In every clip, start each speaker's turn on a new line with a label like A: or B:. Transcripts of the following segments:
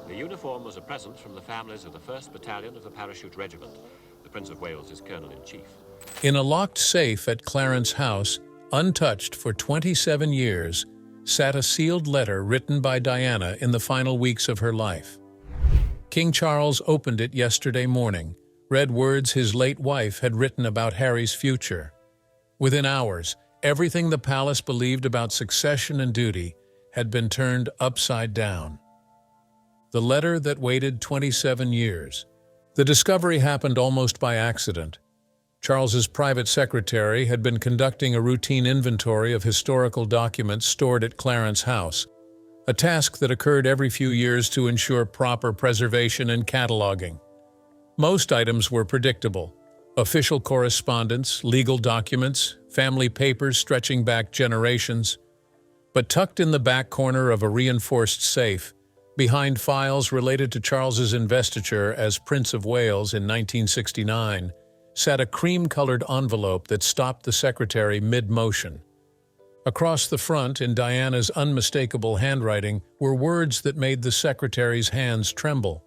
A: The uniform was a present from the families of the 1st Battalion of the Parachute Regiment. The Prince of Wales is Colonel-in-Chief.
B: In a locked safe at Clarence House, untouched for 27 years, sat a sealed letter written by Diana in the final weeks of her life. King Charles opened it yesterday morning, read words his late wife had written about Harry's future. Within hours, everything the palace believed about succession and duty had been turned upside down. The letter that waited 27 years. The discovery happened almost by accident. Charles's private secretary had been conducting a routine inventory of historical documents stored at Clarence House, a task that occurred every few years to ensure proper preservation and cataloging. Most items were predictable: official correspondence, legal documents, family papers stretching back generations. But tucked in the back corner of a reinforced safe, behind files related to Charles's investiture as Prince of Wales in 1969, sat a cream-colored envelope that stopped the secretary mid-motion. Across the front, in Diana's unmistakable handwriting, were words that made the secretary's hands tremble.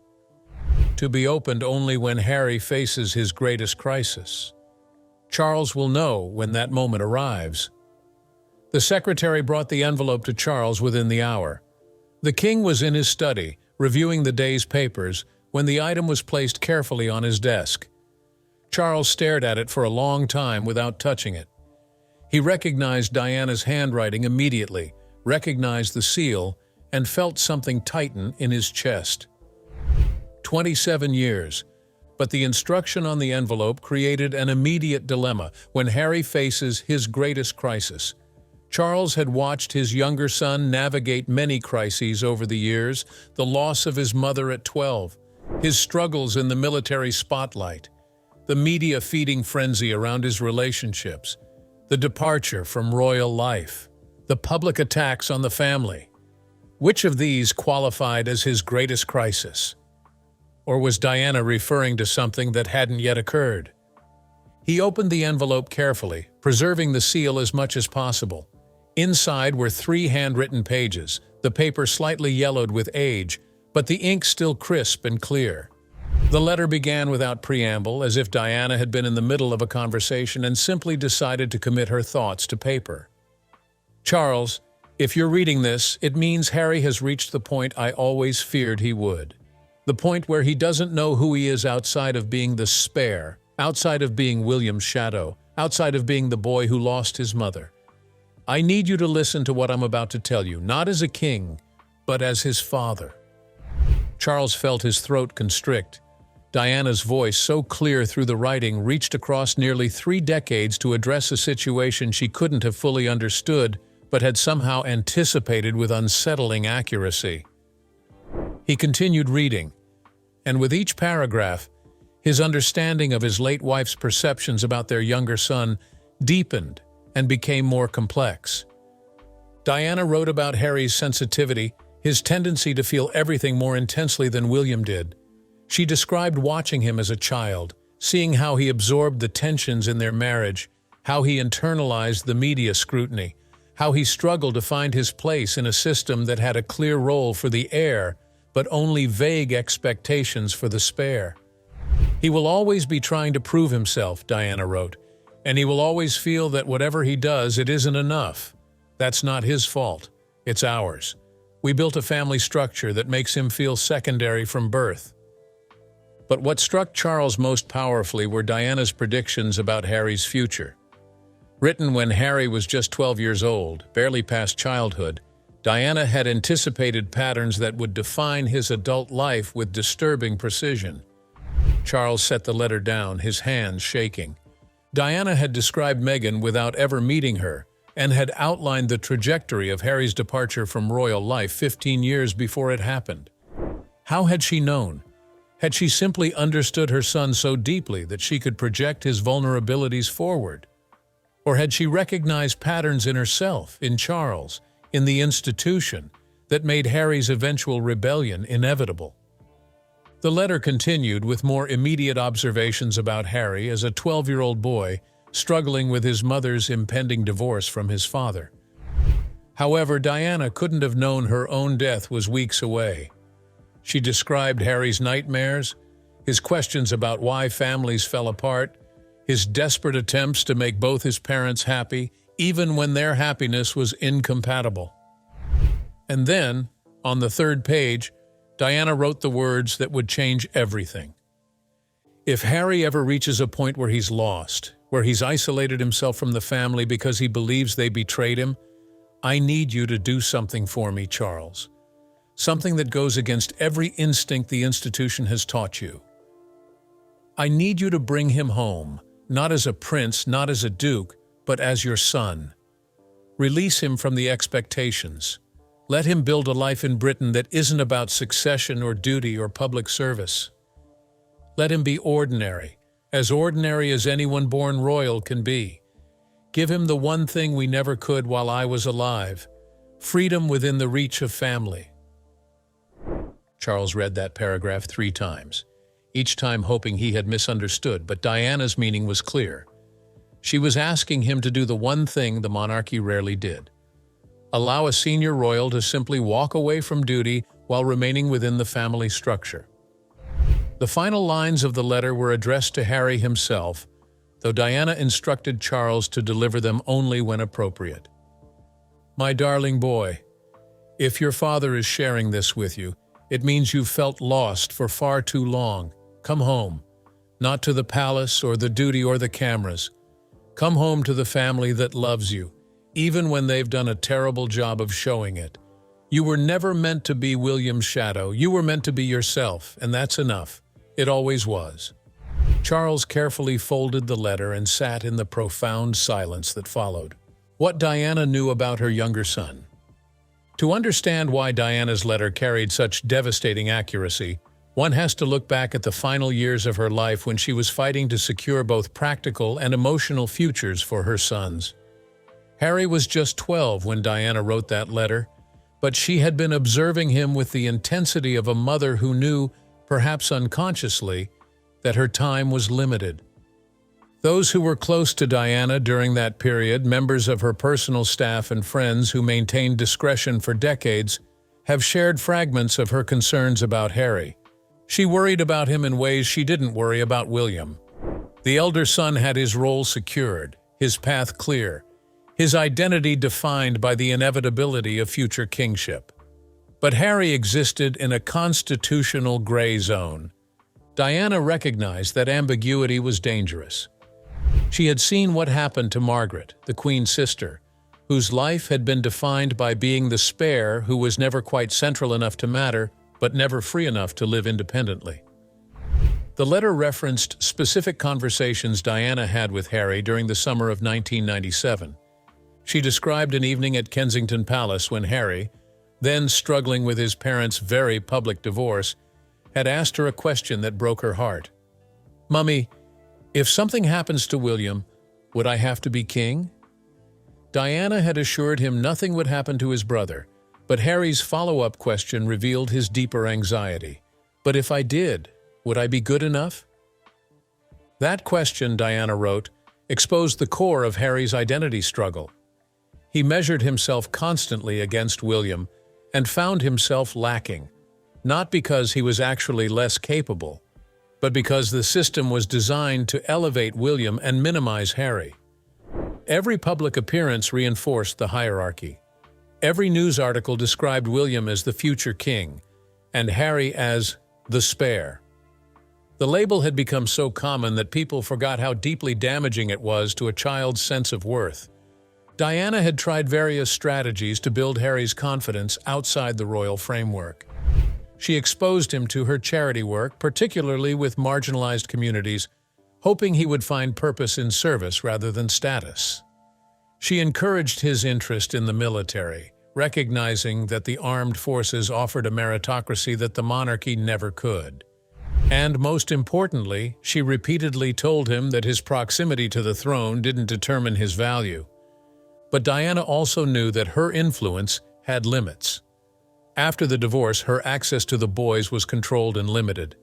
B: To be opened only when Harry faces his greatest crisis. Charles will know when that moment arrives. The secretary brought the envelope to Charles within the hour. The king was in his study, reviewing the day's papers, when the item was placed carefully on his desk. Charles stared at it for a long time without touching it. He recognized Diana's handwriting immediately, recognized the seal, and felt something tighten in his chest. 27 years. But the instruction on the envelope created an immediate dilemma when Harry faces his greatest crisis. Charles had watched his younger son navigate many crises over the years: the loss of his mother at 12, his struggles in the military spotlight, the media feeding frenzy around his relationships, the departure from royal life, the public attacks on the family. Which of these qualified as his greatest crisis? Or was Diana referring to something that hadn't yet occurred? He opened the envelope carefully, preserving the seal as much as possible. Inside were 3 handwritten pages, the paper slightly yellowed with age, but the ink still crisp and clear. The letter began without preamble, as if Diana had been in the middle of a conversation and simply decided to commit her thoughts to paper. Charles, if you're reading this, it means Harry has reached the point I always feared he would. The point where he doesn't know who he is outside of being the spare, outside of being William's shadow, outside of being the boy who lost his mother. I need you to listen to what I'm about to tell you, not as a king, but as his father. Charles felt his throat constrict. Diana's voice, so clear through the writing, reached across nearly 3 decades to address a situation she couldn't have fully understood, but had somehow anticipated with unsettling accuracy. He continued reading, and with each paragraph, his understanding of his late wife's perceptions about their younger son deepened and became more complex. Diana wrote about Harry's sensitivity, his tendency to feel everything more intensely than William did. She described watching him as a child, seeing how he absorbed the tensions in their marriage, how he internalized the media scrutiny, how he struggled to find his place in a system that had a clear role for the heir, but only vague expectations for the spare. He will always be trying to prove himself, Diana wrote, and he will always feel that whatever he does, it isn't enough. That's not his fault. It's ours. We built a family structure that makes him feel secondary from birth. But what struck Charles most powerfully were Diana's predictions about Harry's future. Written when Harry was just 12 years old, barely past childhood, Diana had anticipated patterns that would define his adult life with disturbing precision. Charles set the letter down, his hands shaking. Diana had described Meghan without ever meeting her, and had outlined the trajectory of Harry's departure from royal life 15 years before it happened. How had she known? Had she simply understood her son so deeply that she could project his vulnerabilities forward? Or had she recognized patterns in herself, in Charles, in the institution, that made Harry's eventual rebellion inevitable? The letter continued with more immediate observations about Harry as a 12-year-old boy struggling with his mother's impending divorce from his father. However, Diana couldn't have known her own death was weeks away. She described Harry's nightmares, his questions about why families fell apart, his desperate attempts to make both his parents happy, even when their happiness was incompatible. And then, on the third page, Diana wrote the words that would change everything. If Harry ever reaches a point where he's lost, where he's isolated himself from the family because he believes they betrayed him, I need you to do something for me, Charles. Something that goes against every instinct the institution has taught you. I need you to bring him home, not as a prince, not as a duke, but as your son. Release him from the expectations. Let him build a life in Britain that isn't about succession or duty or public service. Let him be ordinary as anyone born royal can be. Give him the one thing we never could while I was alive, freedom within the reach of family. Charles read that paragraph 3 times, each time hoping he had misunderstood, but Diana's meaning was clear. She was asking him to do the one thing the monarchy rarely did: allow a senior royal to simply walk away from duty while remaining within the family structure. The final lines of the letter were addressed to Harry himself, though Diana instructed Charles to deliver them only when appropriate. My darling boy, if your father is sharing this with you, it means you've felt lost for far too long. Come home, not to the palace or the duty or the cameras. Come home to the family that loves you, even when they've done a terrible job of showing it. You were never meant to be William's shadow. You were meant to be yourself, and that's enough. It always was. Charles carefully folded the letter and sat in the profound silence that followed. What Diana knew about her younger son. To understand why Diana's letter carried such devastating accuracy, one has to look back at the final years of her life when she was fighting to secure both practical and emotional futures for her sons. Harry was just 12 when Diana wrote that letter, but she had been observing him with the intensity of a mother who knew, perhaps unconsciously, that her time was limited. Those who were close to Diana during that period, members of her personal staff and friends who maintained discretion for decades, have shared fragments of her concerns about Harry. She worried about him in ways she didn't worry about William. The elder son had his role secured, his path clear, his identity defined by the inevitability of future kingship. But Harry existed in a constitutional gray zone. Diana recognized that ambiguity was dangerous. She had seen what happened to Margaret, the Queen's sister, whose life had been defined by being the spare who was never quite central enough to matter, but never free enough to live independently. The letter referenced specific conversations Diana had with Harry during the summer of 1997. She described an evening at Kensington Palace when Harry, then struggling with his parents' very public divorce, had asked her a question that broke her heart. "Mummy, if something happens to William, would I have to be king?" Diana had assured him nothing would happen to his brother, but Harry's follow-up question revealed his deeper anxiety. "But if I did, would I be good enough?" That question, Diana wrote, exposed the core of Harry's identity struggle. He measured himself constantly against William and found himself lacking, not because he was actually less capable, but because the system was designed to elevate William and minimize Harry. Every public appearance reinforced the hierarchy. Every news article described William as the future king, and Harry as the spare. The label had become so common that people forgot how deeply damaging it was to a child's sense of worth. Diana had tried various strategies to build Harry's confidence outside the royal framework. She exposed him to her charity work, particularly with marginalized communities, hoping he would find purpose in service rather than status. She encouraged his interest in the military, recognizing that the armed forces offered a meritocracy that the monarchy never could. And most importantly, she repeatedly told him that his proximity to the throne didn't determine his value. But Diana also knew that her influence had limits. After the divorce, her access to the boys was controlled and limited.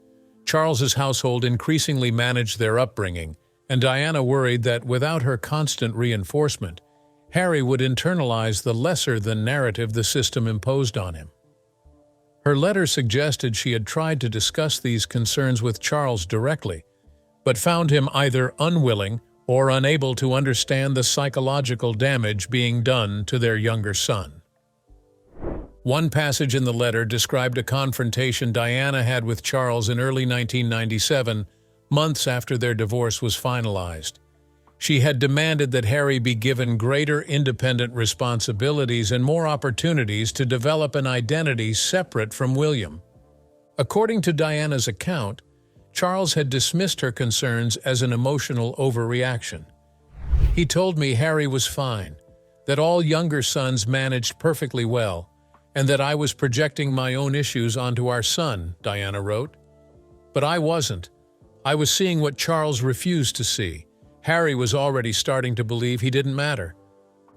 B: Charles's household increasingly managed their upbringing, and Diana worried that without her constant reinforcement, Harry would internalize the lesser-than narrative the system imposed on him. Her letter suggested she had tried to discuss these concerns with Charles directly, but found him either unwilling or unable to understand the psychological damage being done to their younger son. One passage in the letter described a confrontation Diana had with Charles in early 1997, months after their divorce was finalized. She had demanded that Harry be given greater independent responsibilities and more opportunities to develop an identity separate from William. According to Diana's account, Charles had dismissed her concerns as an emotional overreaction. He told me Harry was fine, that all younger sons managed perfectly well, and that I was projecting my own issues onto our son, Diana wrote. But I wasn't. I was seeing what Charles refused to see. Harry was already starting to believe he didn't matter.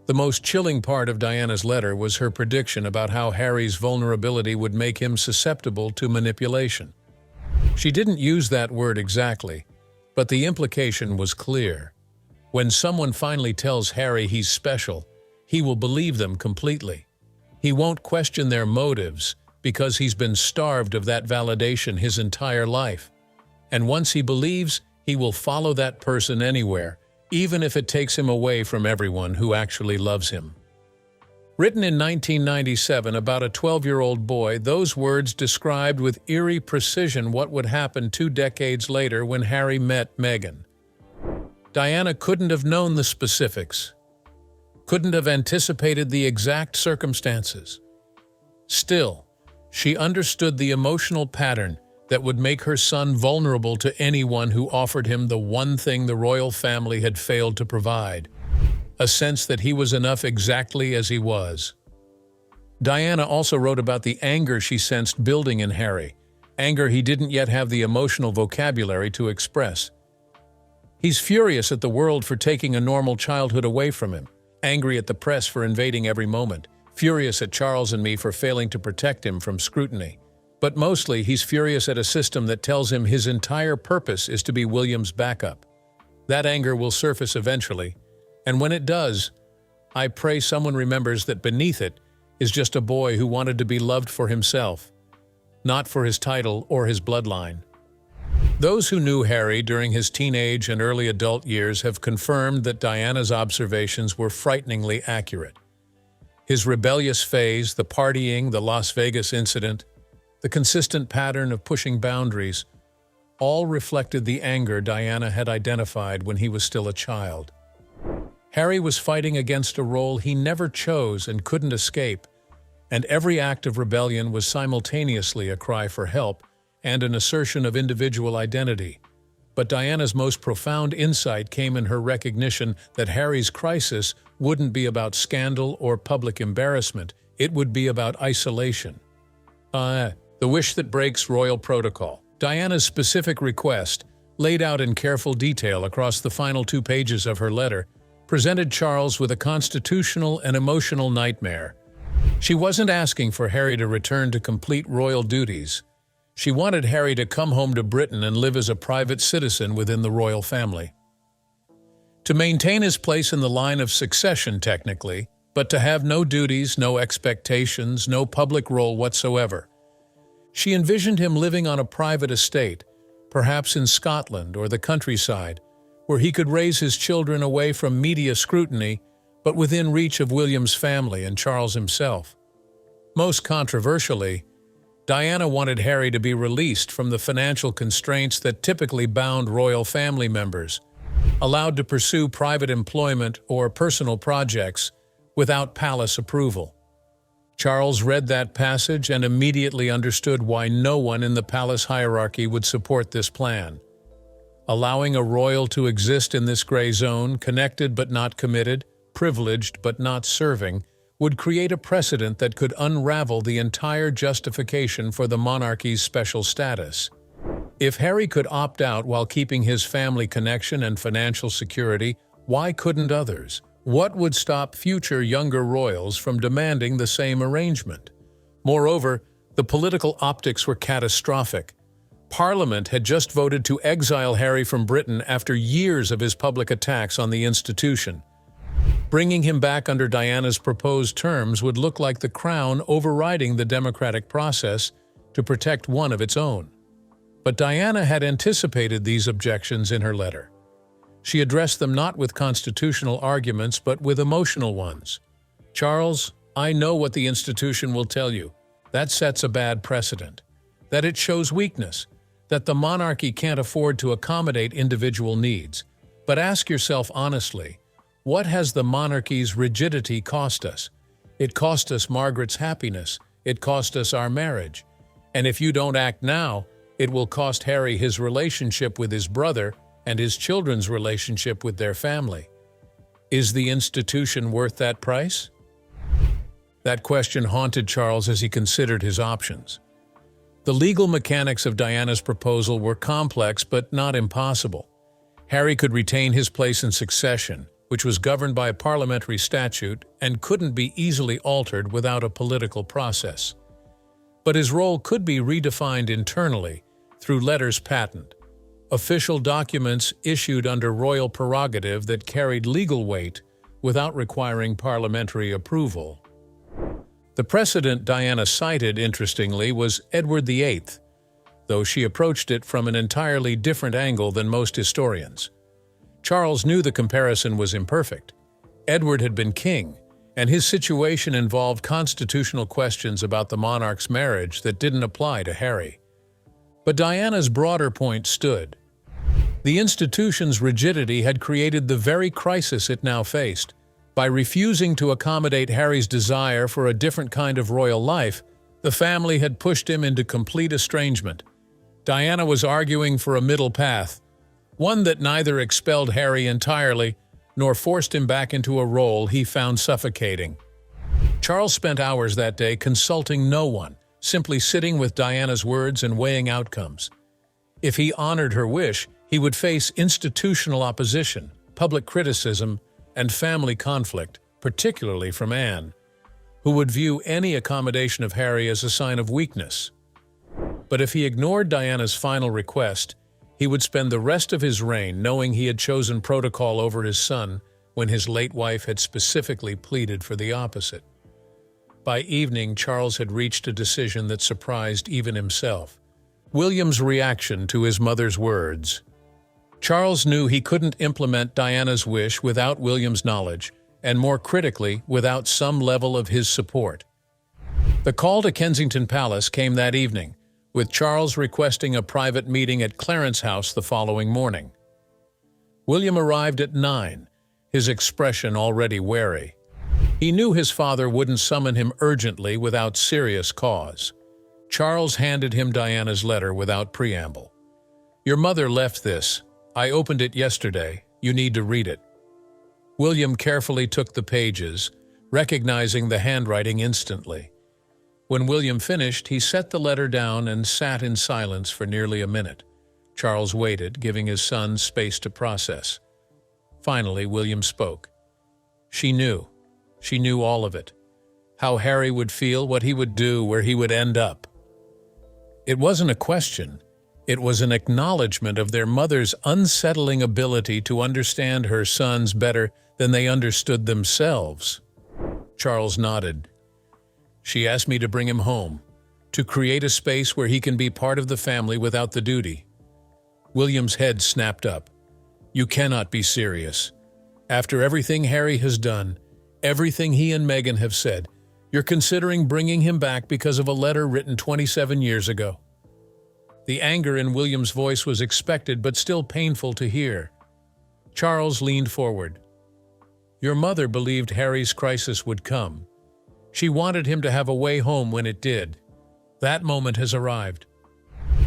B: The most chilling part of Diana's letter was her prediction about how Harry's vulnerability would make him susceptible to manipulation. She didn't use that word exactly, but the implication was clear. When someone finally tells Harry he's special, he will believe them completely. He won't question their motives because he's been starved of that validation his entire life. And once he believes, he will follow that person anywhere, even if it takes him away from everyone who actually loves him. Written in 1997 about a 12-year-old boy, those words described with eerie precision what would happen 2 decades later when Harry met Meghan. Diana couldn't have known the specifics, couldn't have anticipated the exact circumstances. Still, she understood the emotional pattern that would make her son vulnerable to anyone who offered him the one thing the royal family had failed to provide, a sense that he was enough exactly as he was. Diana also wrote about the anger she sensed building in Harry, anger he didn't yet have the emotional vocabulary to express. He's furious at the world for taking a normal childhood away from him, angry at the press for invading every moment, furious at Charles and me for failing to protect him from scrutiny. But mostly, he's furious at a system that tells him his entire purpose is to be William's backup. That anger will surface eventually, and when it does, I pray someone remembers that beneath it is just a boy who wanted to be loved for himself, not for his title or his bloodline. Those who knew Harry during his teenage and early adult years have confirmed that Diana's observations were frighteningly accurate. His rebellious phase, the partying, the Las Vegas incident, the consistent pattern of pushing boundaries, all reflected the anger Diana had identified when he was still a child. Harry was fighting against a role he never chose and couldn't escape, and every act of rebellion was simultaneously a cry for help and an assertion of individual identity. But Diana's most profound insight came in her recognition that Harry's crisis wouldn't be about scandal or public embarrassment, it would be about isolation. The wish that breaks royal protocol. Diana's specific request, laid out in careful detail across the final 2 pages of her letter, presented Charles with a constitutional and emotional nightmare. She wasn't asking for Harry to return to complete royal duties. She wanted Harry to come home to Britain and live as a private citizen within the royal family. To maintain his place in the line of succession technically, but to have no duties, no expectations, no public role whatsoever. She envisioned him living on a private estate, perhaps in Scotland or the countryside, where he could raise his children away from media scrutiny, but within reach of William's family and Charles himself. Most controversially, Diana wanted Harry to be released from the financial constraints that typically bound royal family members, allowed to pursue private employment or personal projects without palace approval. Charles read that passage and immediately understood why no one in the palace hierarchy would support this plan. Allowing a royal to exist in this gray zone, connected but not committed, privileged but not serving, would create a precedent that could unravel the entire justification for the monarchy's special status. If Harry could opt out while keeping his family connection and financial security, why couldn't others? What would stop future younger royals from demanding the same arrangement? Moreover, the political optics were catastrophic. Parliament had just voted to exile Harry from Britain after years of his public attacks on the institution. Bringing him back under Diana's proposed terms would look like the Crown overriding the democratic process to protect one of its own. But Diana had anticipated these objections in her letter. She addressed them not with constitutional arguments but with emotional ones. "Charles, I know what the institution will tell you. That sets a bad precedent. That it shows weakness. That the monarchy can't afford to accommodate individual needs. But ask yourself honestly, what has the monarchy's rigidity cost us? It cost us Margaret's happiness. It cost us our marriage. And if you don't act now, it will cost Harry his relationship with his brother and his children's relationship with their family. Is the institution worth that price?" That question haunted Charles as he considered his options. The legal mechanics of Diana's proposal were complex but not impossible. Harry could retain his place in succession, which was governed by a parliamentary statute and couldn't be easily altered without a political process. But his role could be redefined internally through letters patent, official documents issued under royal prerogative that carried legal weight without requiring parliamentary approval. The precedent Diana cited, interestingly, was Edward VIII, though she approached it from an entirely different angle than most historians. Charles knew the comparison was imperfect. Edward had been king, and his situation involved constitutional questions about the monarch's marriage that didn't apply to Harry. But Diana's broader point stood. The institution's rigidity had created the very crisis it now faced. By refusing to accommodate Harry's desire for a different kind of royal life, the family had pushed him into complete estrangement. Diana was arguing for a middle path, one that neither expelled Harry entirely nor forced him back into a role he found suffocating. Charles spent hours that day consulting no one, simply sitting with Diana's words and weighing outcomes. If he honored her wish, he would face institutional opposition, public criticism, and family conflict, particularly from Anne, who would view any accommodation of Harry as a sign of weakness. But if he ignored Diana's final request, he would spend the rest of his reign knowing he had chosen protocol over his son when his late wife had specifically pleaded for the opposite. By evening, Charles had reached a decision that surprised even himself. William's reaction to his mother's words. Charles knew he couldn't implement Diana's wish without William's knowledge, and more critically, without some level of his support. The call to Kensington Palace came that evening, with Charles requesting a private meeting at Clarence House the following morning. William arrived at 9, his expression already wary. He knew his father wouldn't summon him urgently without serious cause. Charles handed him Diana's letter without preamble. "Your mother left this. I opened it yesterday. You need to read it." William carefully took the pages, recognizing the handwriting instantly. When William finished, he set the letter down and sat in silence for nearly a minute. Charles waited, giving his son space to process. Finally, William spoke. She knew all of it. How Harry would feel, what he would do, where he would end up. It wasn't a question. It was an acknowledgement of their mother's unsettling ability to understand her sons better than they understood themselves. Charles nodded. "She asked me to bring him home, to create a space where he can be part of the family without the duty." William's head snapped up. "You cannot be serious. After everything Harry has done, everything he and Meghan have said, you're considering bringing him back because of a letter written 27 years ago." The anger in William's voice was expected but still painful to hear. Charles leaned forward. "Your mother believed Harry's crisis would come. She wanted him to have a way home when it did. That moment has arrived."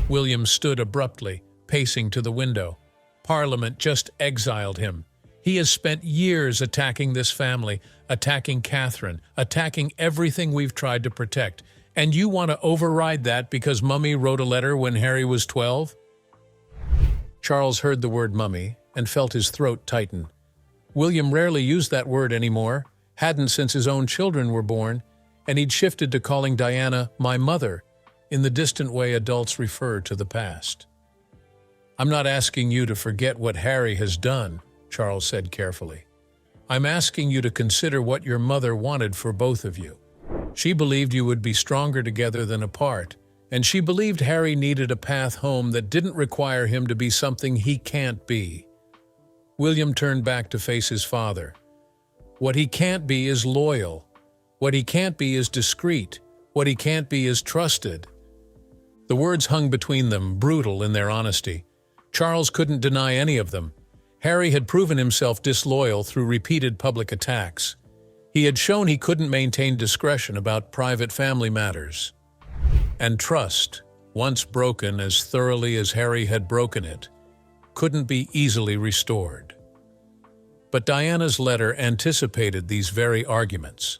B: William stood abruptly, pacing to the window. Parliament just exiled him. He has spent years attacking this family, attacking Catherine, attacking everything we've tried to protect. And you want to override that because Mummy wrote a letter when Harry was 12? Charles heard the word mummy and felt his throat tighten. William rarely used that word anymore, hadn't since his own children were born, and he'd shifted to calling Diana my mother, in the distant way adults refer to the past. "I'm not asking you to forget what Harry has done," Charles said carefully. I'm asking you to consider what your mother wanted for both of you. She believed you would be stronger together than apart, and she believed Harry needed a path home that didn't require him to be something he can't be. William turned back to face his father. What he can't be is loyal. What he can't be is discreet. What he can't be is trusted. The words hung between them, brutal in their honesty. Charles couldn't deny any of them. Harry had proven himself disloyal through repeated public attacks. He had shown he couldn't maintain discretion about private family matters. And trust, once broken as thoroughly as Harry had broken it, couldn't be easily restored. But Diana's letter anticipated these very arguments.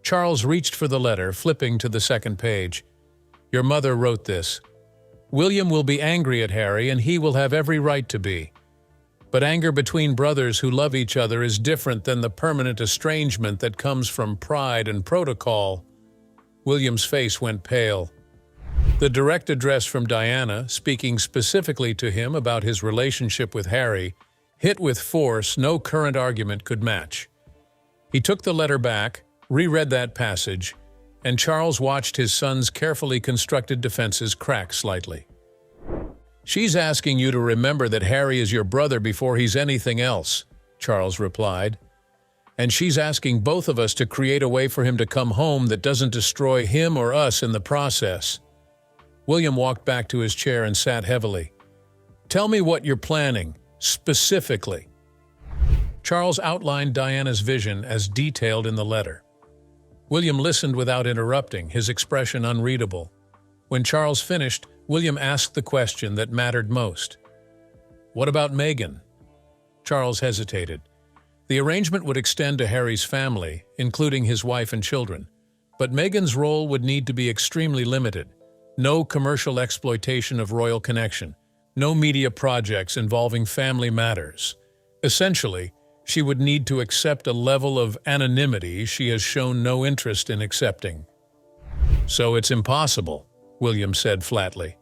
B: Charles reached for the letter, flipping to the second page. Your mother wrote this. William will be angry at Harry, and he will have every right to be. But anger between brothers who love each other is different than the permanent estrangement that comes from pride and protocol. William's face went pale. The direct address from Diana, speaking specifically to him about his relationship with Harry, hit with force no current argument could match. He took the letter back, reread that passage, and Charles watched his son's carefully constructed defenses crack slightly. She's asking you to remember that Harry is your brother before he's anything else, Charles replied. And she's asking both of us to create a way for him to come home that doesn't destroy him or us in the process. William walked back to his chair and sat heavily. Tell me what you're planning, specifically. Charles outlined Diana's vision as detailed in the letter. William listened without interrupting, his expression unreadable. When Charles finished, William asked the question that mattered most. What about Meghan? Charles hesitated. The arrangement would extend to Harry's family, including his wife and children. But Meghan's role would need to be extremely limited. No commercial exploitation of royal connection. No media projects involving family matters. Essentially, she would need to accept a level of anonymity she has shown no interest in accepting. So it's impossible, William said flatly.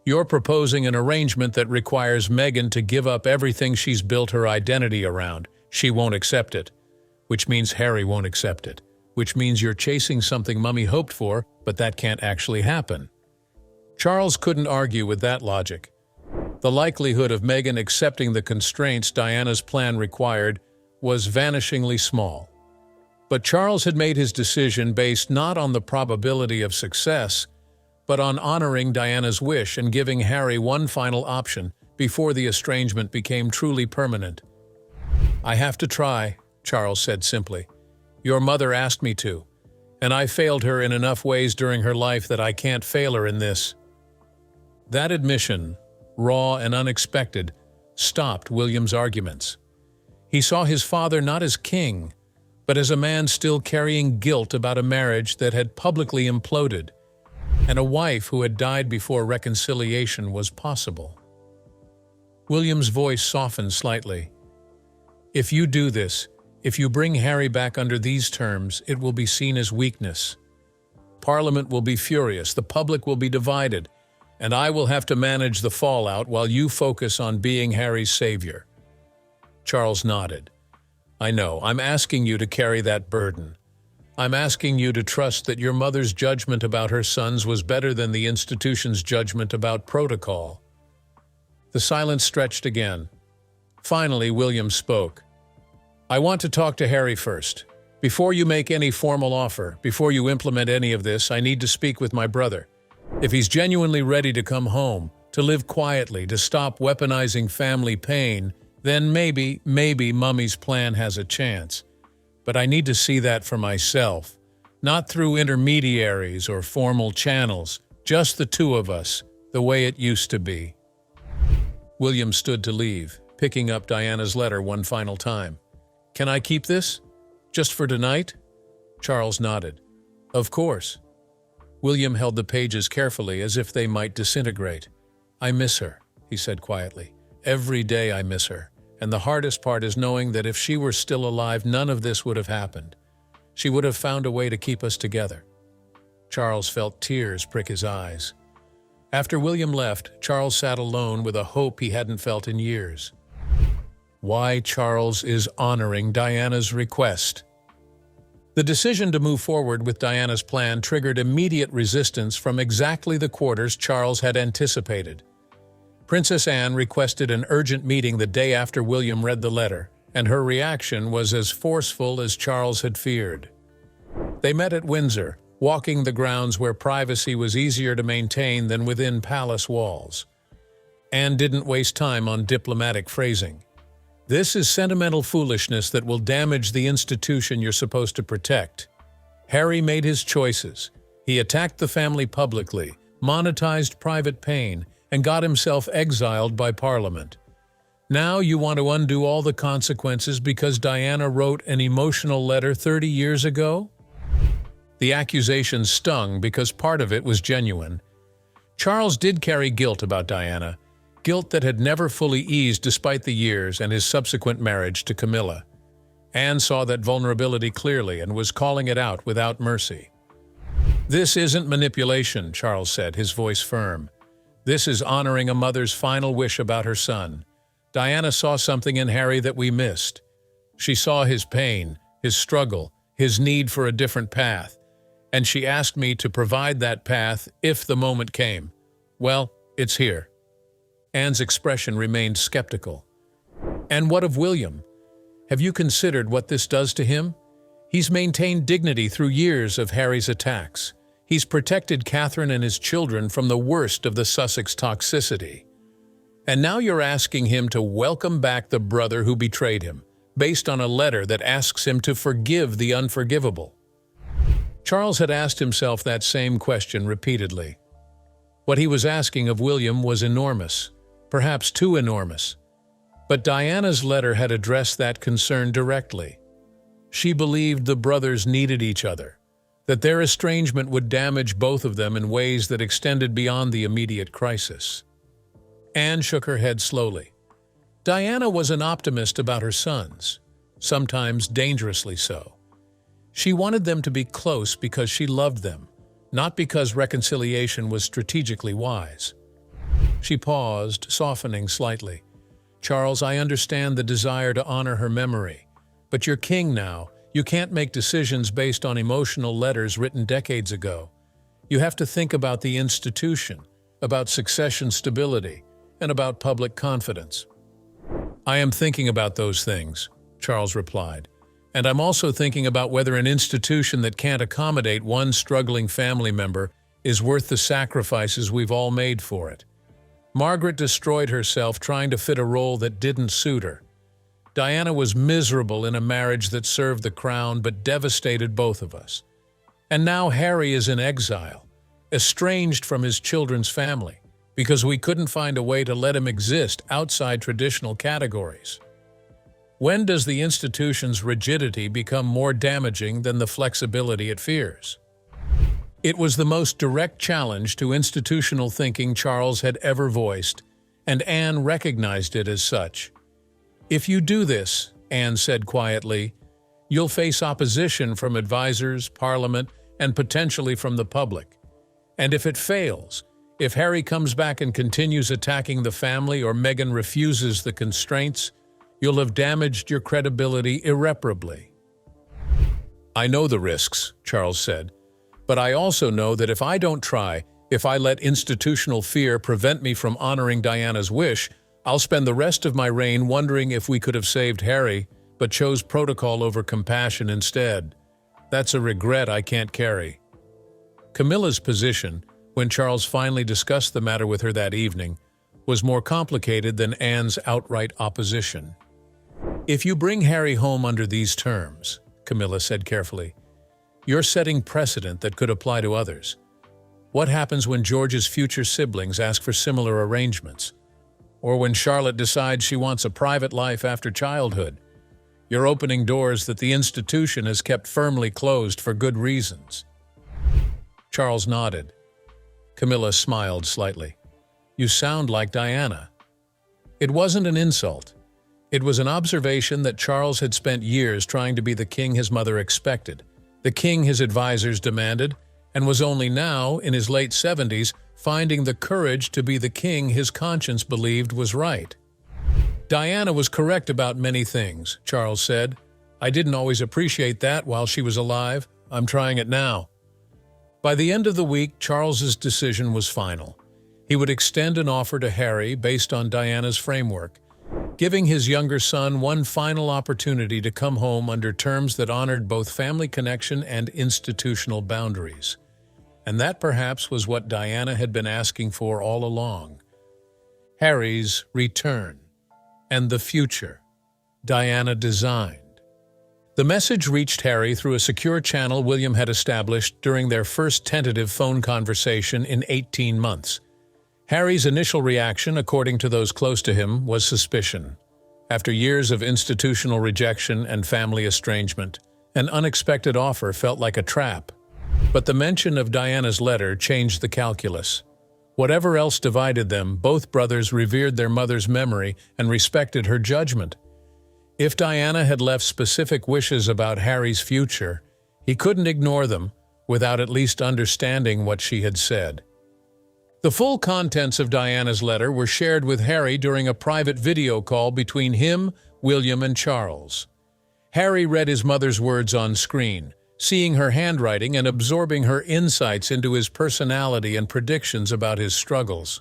B: You're proposing an arrangement that requires Meghan to give up everything she's built her identity around. She won't accept it, which means Harry won't accept it, which means you're chasing something Mummy hoped for, but that can't actually happen. Charles couldn't argue with that logic. The likelihood of Meghan accepting the constraints Diana's plan required was vanishingly small. But Charles had made his decision based not on the probability of success, but on honoring Diana's wish and giving Harry one final option before the estrangement became truly permanent. I have to try, Charles said simply. Your mother asked me to, and I failed her in enough ways during her life that I can't fail her in this. That admission, raw and unexpected, stopped William's arguments. He saw his father not as king, but as a man still carrying guilt about a marriage that had publicly imploded, and a wife who had died before reconciliation was possible. William's voice softened slightly. If you do this, if you bring Harry back under these terms, it will be seen as weakness. Parliament will be furious, the public will be divided, and I will have to manage the fallout while you focus on being Harry's savior. Charles nodded. I know, I'm asking you to carry that burden. I'm asking you to trust that your mother's judgment about her sons was better than the institution's judgment about protocol. The silence stretched again. Finally, William spoke. I want to talk to Harry first. Before you make any formal offer, before you implement any of this, I need to speak with my brother. If he's genuinely ready to come home, to live quietly, to stop weaponizing family pain, then maybe Mummy's plan has a chance. But I need to see that for myself, not through intermediaries or formal channels, just the two of us, the way it used to be. William stood to leave, picking up Diana's letter one final time. Can I keep this? Just for tonight? Charles nodded. Of course. William held the pages carefully as if they might disintegrate. I miss her, he said quietly. Every day I miss her. And the hardest part is knowing that if she were still alive, none of this would have happened. She would have found a way to keep us together. Charles felt tears prick his eyes. After William left, Charles sat alone with a hope he hadn't felt in years. why Charles is honoring Diana's request. The decision to move forward with Diana's plan triggered immediate resistance from exactly the quarters Charles had anticipated. Princess Anne requested an urgent meeting the day after William read the letter, and her reaction was as forceful as Charles had feared. They met at Windsor, walking the grounds where privacy was easier to maintain than within palace walls. Anne didn't waste time on diplomatic phrasing. This is sentimental foolishness that will damage the institution you're supposed to protect. Harry made his choices. He attacked the family publicly, monetized private pain, and got himself exiled by Parliament. Now you want to undo all the consequences because Diana wrote an emotional letter 30 years ago? The accusation stung because part of it was genuine. Charles did carry guilt about Diana, guilt that had never fully eased despite the years and his subsequent marriage to Camilla. Anne saw that vulnerability clearly and was calling it out without mercy. "This isn't manipulation," Charles said, his voice firm. "This is honoring a mother's final wish about her son. Diana saw something in Harry that we missed. She saw his pain, his struggle, his need for a different path, and she asked me to provide that path if the moment came. Well, it's here." Anne's expression remained skeptical. "And what of William? Have you considered what this does to him? He's maintained dignity through years of Harry's attacks. He's protected Catherine and his children from the worst of the Sussex toxicity. And now you're asking him to welcome back the brother who betrayed him, based on a letter that asks him to forgive the unforgivable." Charles had asked himself that same question repeatedly. What he was asking of William was enormous, perhaps too enormous. But Diana's letter had addressed that concern directly. She believed the brothers needed each other, that their estrangement would damage both of them in ways that extended beyond the immediate crisis. Anne shook her head slowly. Diana was an optimist about her sons, sometimes dangerously so. She wanted them to be close because she loved them, not because reconciliation was strategically wise. She paused, softening slightly. "Charles, I understand the desire to honor her memory, but you're king now. You can't make decisions based on emotional letters written decades ago. You have to think about the institution, about succession stability, and about public confidence." "I am thinking about those things," Charles replied. "And I'm also thinking about whether an institution that can't accommodate one struggling family member is worth the sacrifices we've all made for it. Margaret destroyed herself trying to fit a role that didn't suit her. Diana was miserable in a marriage that served the crown but devastated both of us. And now Harry is in exile, estranged from his children's family, because we couldn't find a way to let him exist outside traditional categories. When does the institution's rigidity become more damaging than the flexibility it fears?" It was the most direct challenge to institutional thinking Charles had ever voiced, and Anne recognized it as such. "If you do this," Anne said quietly, "you'll face opposition from advisors, Parliament, and potentially from the public. And if it fails, if Harry comes back and continues attacking the family or Meghan refuses the constraints, you'll have damaged your credibility irreparably." "I know the risks," Charles said, "but I also know that if I don't try, if I let institutional fear prevent me from honoring Diana's wish, I'll spend the rest of my reign wondering if we could have saved Harry, but chose protocol over compassion instead. That's a regret I can't carry." Camilla's position, when Charles finally discussed the matter with her that evening, was more complicated than Anne's outright opposition. "If you bring Harry home under these terms," Camilla said carefully, "you're setting precedent that could apply to others. What happens when George's future siblings ask for similar arrangements? Or when Charlotte decides she wants a private life after childhood? You're opening doors that the institution has kept firmly closed for good reasons." Charles nodded. Camilla smiled slightly. "You sound like Diana." It wasn't an insult. It was an observation that Charles had spent years trying to be the king his mother expected, the king his advisors demanded, and was only now, in his late 70s, finding the courage to be the king his conscience believed was right. "Diana was correct about many things," Charles said. "I didn't always appreciate that while she was alive. I'm trying it now." By the end of the week, Charles's decision was final. He would extend an offer to Harry based on Diana's framework, giving his younger son one final opportunity to come home under terms that honored both family connection and institutional boundaries. And that perhaps was what Diana had been asking for all along. Harry's return and the future Diana designed. The message reached Harry through a secure channel William had established during their first tentative phone conversation in 18 months. Harry's initial reaction, according to those close to him, was suspicion. After years of institutional rejection and family estrangement, an unexpected offer felt like a trap. But the mention of Diana's letter changed the calculus. Whatever else divided them, both brothers revered their mother's memory and respected her judgment. If Diana had left specific wishes about Harry's future, he couldn't ignore them without at least understanding what she had said. The full contents of Diana's letter were shared with Harry during a private video call between him, William, and Charles. Harry read his mother's words on screen, seeing her handwriting and absorbing her insights into his personality and predictions about his struggles.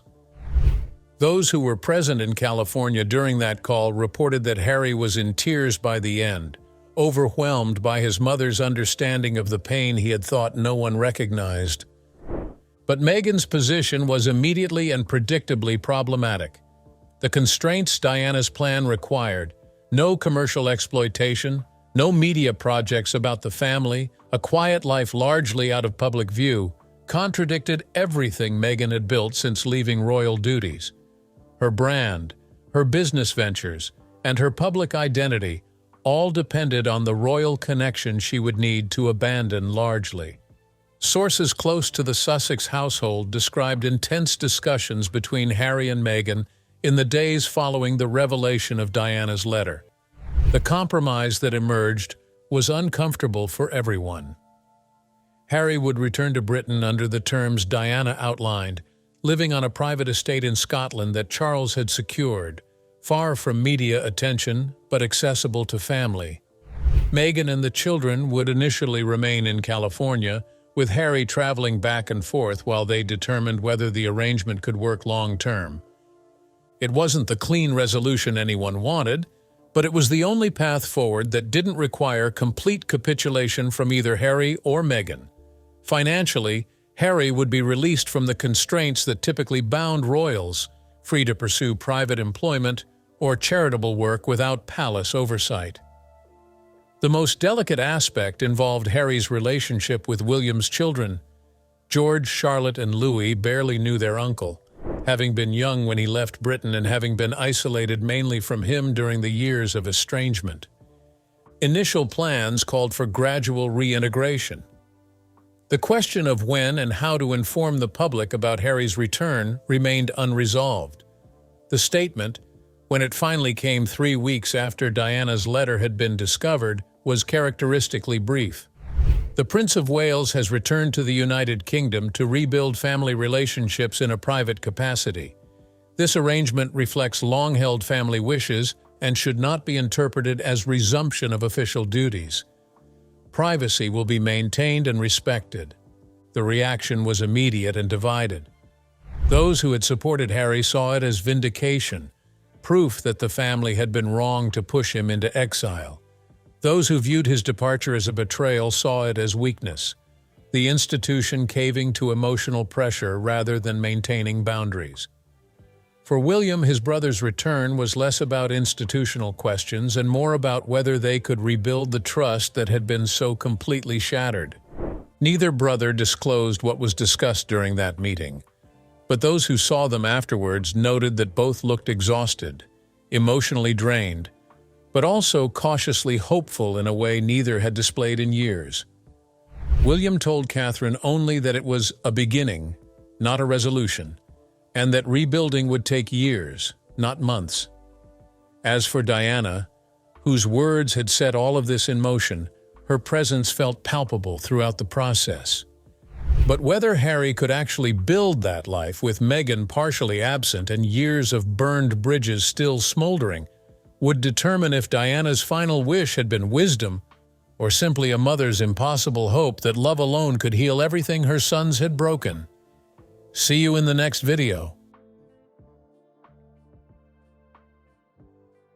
B: Those who were present in California during that call reported that Harry was in tears by the end, overwhelmed by his mother's understanding of the pain he had thought no one recognized. But Meghan's position was immediately and predictably problematic. The constraints Diana's plan required, no commercial exploitation, no media projects about the family, a quiet life largely out of public view, contradicted everything Meghan had built since leaving royal duties. Her brand, her business ventures, and her public identity all depended on the royal connection she would need to abandon largely. Sources close to the Sussex household described intense discussions between Harry and Meghan in the days following the revelation of Diana's letter. The compromise that emerged was uncomfortable for everyone. Harry would return to Britain under the terms Diana outlined, living on a private estate in Scotland that Charles had secured, far from media attention but accessible to family. Meghan and the children would initially remain in California, with Harry traveling back and forth while they determined whether the arrangement could work long-term. It wasn't the clean resolution anyone wanted, but it was the only path forward that didn't require complete capitulation from either Harry or Meghan. Financially, Harry would be released from the constraints that typically bound royals, free to pursue private employment or charitable work without palace oversight. The most delicate aspect involved Harry's relationship with William's children. George, Charlotte, and Louis barely knew their uncle, having been young when he left Britain and having been isolated mainly from him during the years of estrangement. Initial plans called for gradual reintegration. The question of when and how to inform the public about Harry's return remained unresolved. The statement, when it finally came 3 weeks after Diana's letter had been discovered, was characteristically brief. The Prince of Wales has returned to the United Kingdom to rebuild family relationships in a private capacity. This arrangement reflects long-held family wishes and should not be interpreted as resumption of official duties. Privacy will be maintained and respected. The reaction was immediate and divided. Those who had supported Harry saw it as vindication, proof that the family had been wrong to push him into exile. Those who viewed his departure as a betrayal saw it as weakness, the institution caving to emotional pressure rather than maintaining boundaries. For William, his brother's return was less about institutional questions and more about whether they could rebuild the trust that had been so completely shattered. Neither brother disclosed what was discussed during that meeting, but those who saw them afterwards noted that both looked exhausted, emotionally drained, but also cautiously hopeful in a way neither had displayed in years. William told Catherine only that it was a beginning, not a resolution, and that rebuilding would take years, not months. As for Diana, whose words had set all of this in motion, her presence felt palpable throughout the process. But whether Harry could actually build that life with Meghan partially absent and years of burned bridges still smoldering would determine if Diana's final wish had been wisdom or simply a mother's impossible hope that love alone could heal everything her sons had broken. See you in the next video.